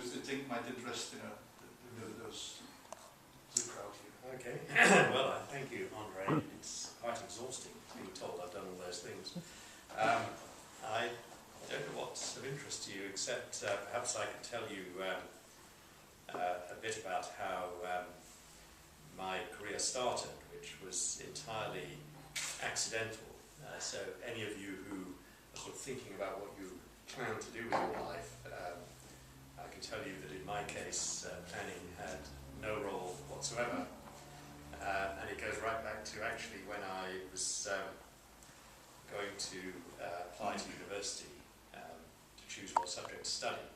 because they think might interest those the crowd here. Okay. Well, thank you, Andre. It's quite exhausting being told I've done all those things. I don't know what's of interest to you, except perhaps I can tell you a bit about how my career started, which was entirely accidental. So any of you who are sort of thinking about what you plan to do with your life, I can tell you that in my case, planning had no role whatsoever. And it goes right back to actually when I was going to apply to university to choose what subject to study.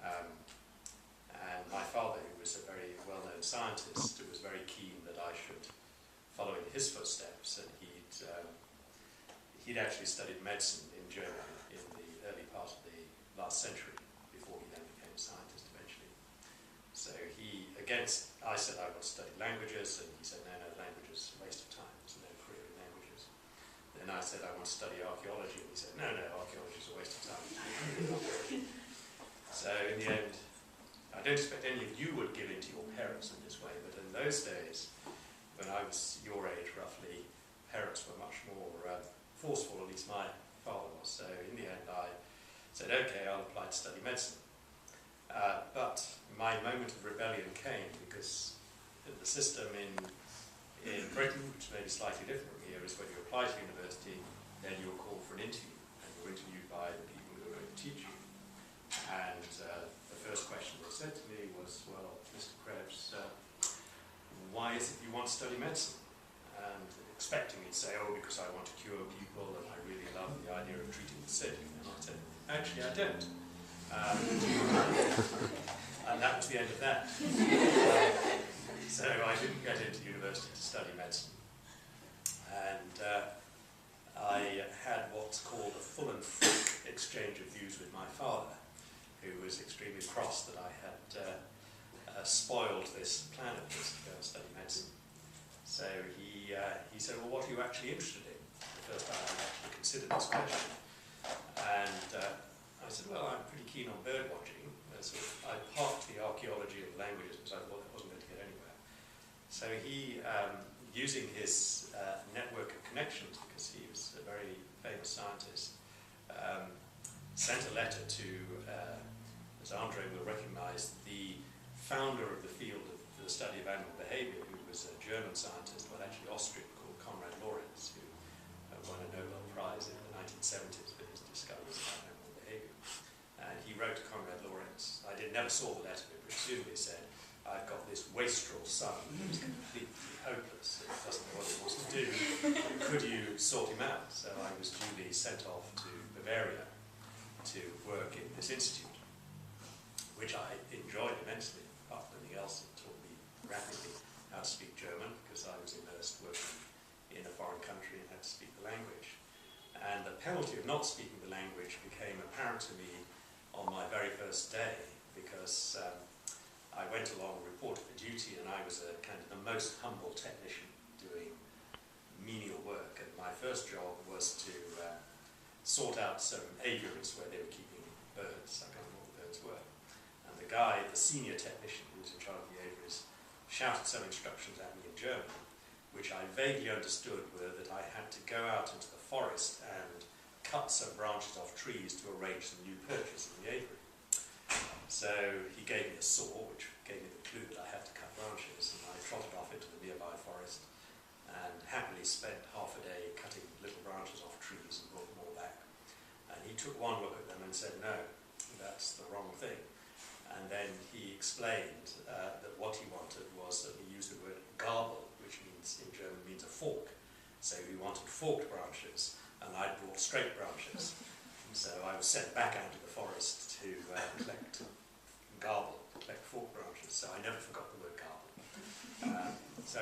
And my father, who was a very well-known scientist, was very keen that I should follow in his footsteps, and he'd actually studied medicine in Germany in the early part of the last century, before he then became a scientist eventually. So I said I want to study languages, and he said, no, languages, a waste of time, there's no career in languages. Then I said I want to study archaeology, and he said, no, archaeology is a waste of time. So in the end, I don't expect any of you would give in to your parents in this way, but in those days, when I was your age roughly, parents were much more forceful, at least my father was. So in the end I said, okay, I'll apply to study medicine. But my moment of rebellion came because the system in Britain, which may be slightly different from here, is when you apply to university, then you're called for an interview, and you're interviewed by the people who are going to teach you. And the first question they said to me was, well, Mr. Krebs, why is it you want to study medicine? And expecting me to say, oh, because I want to cure people, and I really love the idea of treating the sick. And I said, actually, I don't. And that was the end of that. So I didn't get into university to study medicine. And I had what's called a full and frank exchange of views with my father, who was extremely cross that I had spoiled this plan of his to go and study medicine. So he said, well, what are you actually interested in? The first time I actually considered this question. And I said, well, I'm pretty keen on bird watching. So I parked the archaeology and languages because I thought that wasn't going to get anywhere. So he, using his network of connections, because he was a very famous scientist, sent a letter to, as Andre will recognize, the founder of the field of the study of animal behavior, who was a German scientist, well actually Austrian, called Konrad Lorenz, who won a Nobel Prize in the 1970s for his discoveries about animal behavior. And he wrote to Konrad Lorenz. I never saw the letter, but presumably said, I've got this wastrel son who's completely hopeless, and doesn't know what he wants to do. Could you sort him out? So I was duly sent off to Bavaria to work in this institute, which I enjoyed immensely. Apart from anything else, it taught me rapidly how to speak German, because I was immersed working in a foreign country and had to speak the language. And the penalty of not speaking the language became apparent to me on my very first day, because I went along, reported for duty, and I was a kind of the most humble technician doing menial work. And my first job was to sort out some aviaries where they were keeping birds. I can't remember what the birds were. And the guy, the senior technician who was in charge of the aviaries, shouted some instructions at me in German, which I vaguely understood were that I had to go out into the forest and cut some branches off trees to arrange some new perches in the aviary. So he gave me a saw, which gave me the clue that I had to cut branches, and I trotted off into the nearby forest and happily spent half a day cutting little branches off trees and brought them all back. And he took one look at them and said, no, that's the wrong thing. And then he explained that what he wanted was that we use the word Gabel, which means, in German, means a fork. So he wanted forked branches, and I brought straight branches. So I was sent back out to the forest to collect forked branches. So I never forgot the word Gabel. So